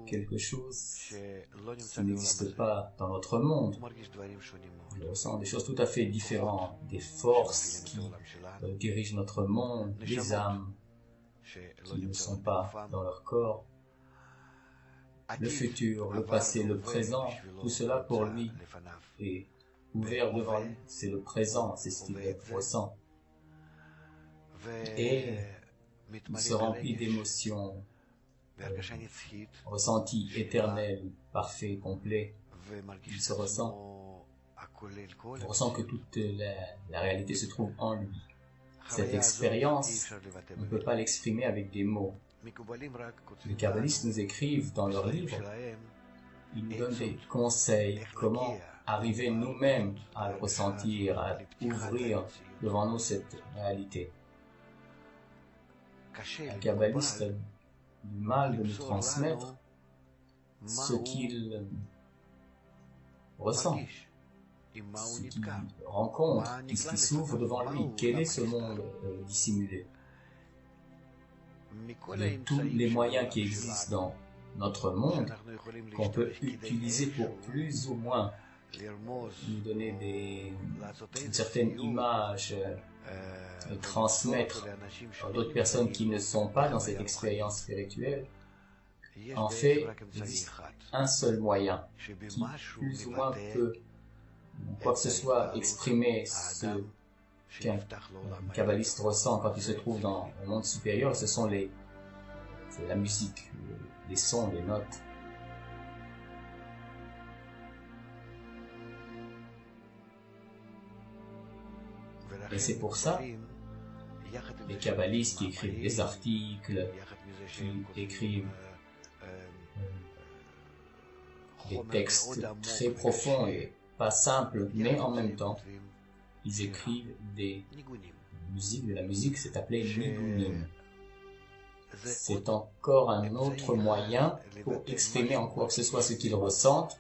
quelque chose qui n'existe pas dans notre monde. Il ressent des choses tout à fait différentes, des forces qui dirigent notre monde, des âmes qui ne sont pas dans leur corps, le futur, le passé, le présent, tout cela pour lui est ouvert devant lui, c'est le présent, c'est ce qu'il ressent. Et il se remplit d'émotions, ressentis éternels, parfaits, complets. Il ressent que toute la réalité se trouve en lui. Cette expérience, on ne peut pas l'exprimer avec des mots. Les kabbalistes nous écrivent dans leurs livres, ils nous donnent des conseils, comment arriver nous-mêmes à le ressentir, à ouvrir devant nous cette réalité. Un kabbaliste a du mal de nous transmettre ce qu'il ressent, ce qu'il rencontre, ce qui s'ouvre devant lui. Quel est ce monde dissimulé? De tous les moyens qui existent dans notre monde, qu'on peut utiliser pour plus ou moins nous donner une certaine image, transmettre à d'autres personnes qui ne sont pas dans cette expérience spirituelle. En fait, il existe un seul moyen qui plus ou moins peut, quoi que ce soit, exprimer ce qu'un kabbaliste ressent quand il se trouve dans le monde supérieur, c'est la musique, les sons, les notes. Et c'est pour ça, les kabbalistes qui écrivent des articles, qui écrivent des textes très profonds et pas simples, mais en même temps, ils écrivent de la musique, c'est appelé nigunim. C'est encore un autre moyen pour exprimer en quoi que ce soit ce qu'ils ressentent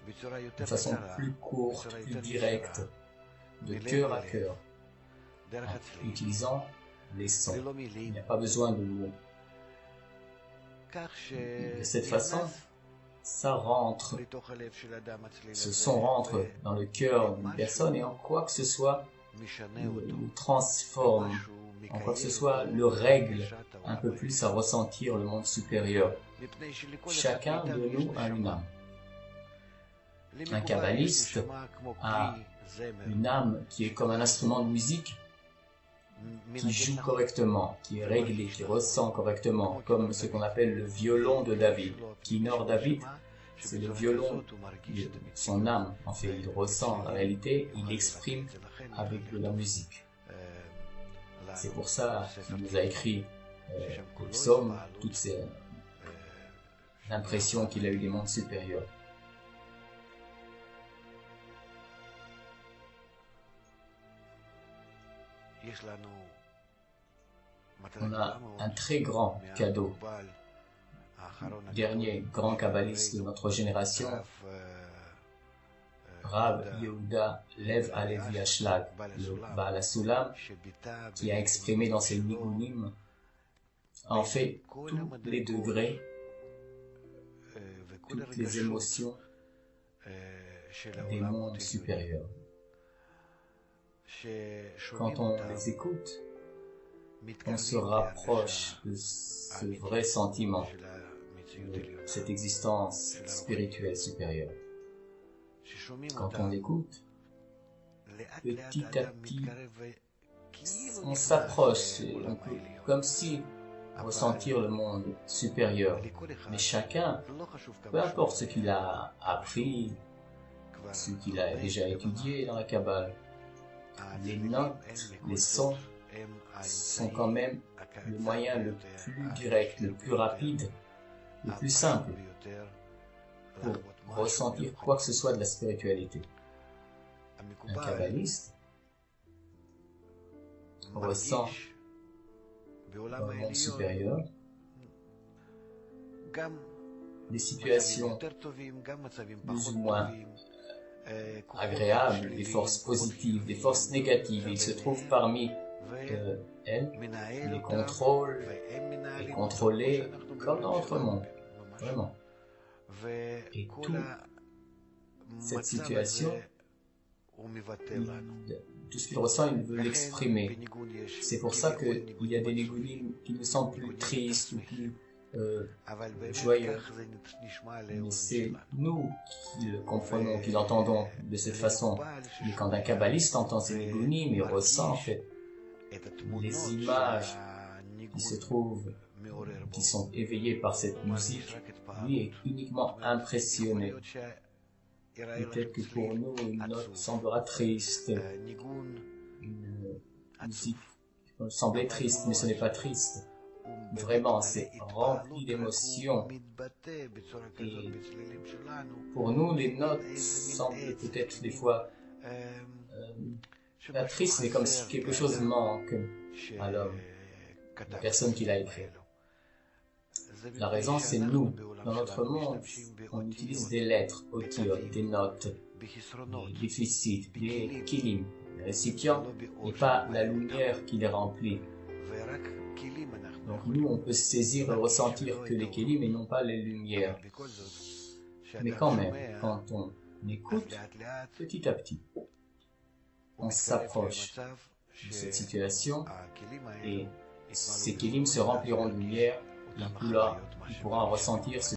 de façon plus courte, plus directe, de cœur à cœur, en utilisant les sons. Il n'y a pas besoin de mots. De cette façon, ce son rentre dans le cœur d'une personne et en quoi que ce soit le transforme, en quoi que ce soit le règle un peu plus à ressentir le monde supérieur. Chacun de nous a une âme. Un kabbaliste a une âme qui est comme un instrument de musique qui joue correctement, qui est réglé, qui ressent correctement, comme ce qu'on appelle le violon de David. Kinnor David, c'est le violon de son âme. En fait, il ressent la réalité, il l'exprime avec de la musique. C'est pour ça qu'il nous a écrit les psaumes, toutes ces impressions qu'il a eues des mondes supérieurs. On a un très grand cadeau. Le dernier grand kabbaliste de notre génération, Rav Yehuda Lev Alevi Ashlag, le Baal HaSulam, qui a exprimé dans ses nigunim, en fait, tous les degrés, toutes les émotions des mondes supérieurs. Quand on les écoute, on se rapproche de ce vrai sentiment, de cette existence spirituelle supérieure. Quand on l'écoute, petit à petit, on s'approche, comme si ressentir le monde supérieur. Mais chacun, peu importe ce qu'il a appris, ce qu'il a déjà étudié dans la Kabbale, les notes, les sons sont quand même le moyen le plus direct, le plus rapide, le plus simple pour ressentir quoi que ce soit de la spiritualité. Un kabbaliste ressent dans le monde supérieur des situations plus ou moins agréables, des forces positives, des forces négatives. Il se trouve parmi elles, les contrôle, les contrôler, comme dans notre monde, vraiment. Et toute cette situation, tout ce qu'il ressent, il veut l'exprimer. C'est pour ça qu'il y a des nigunim qui nous semblent plus tristes ou plus joyeux. Mais c'est nous qui le comprenons, qui l'entendons de cette façon. Mais quand un kabbaliste entend ces nigunim, il ressent en fait les images qui se trouvent, qui sont éveillées par cette musique. Lui est uniquement impressionné. Peut-être que pour nous, une note semblera triste, une musique semblait triste, mais ce n'est pas triste. Vraiment, c'est rempli d'émotions. Et pour nous, les notes semblent peut-être des fois pas tristes, mais comme si quelque chose manque à l'homme, la personne qui l'a écrit. La raison, c'est nous. Dans notre monde, on utilise des lettres, des notes, des déficits, des kilim, des récipients, et pas la lumière qui les remplit. Donc nous, on peut saisir et ressentir que les kilim et non pas les lumières. Mais quand même, quand on écoute, petit à petit, on s'approche de cette situation et ces kilim se rempliront de lumière. Il pourra en ressentir ce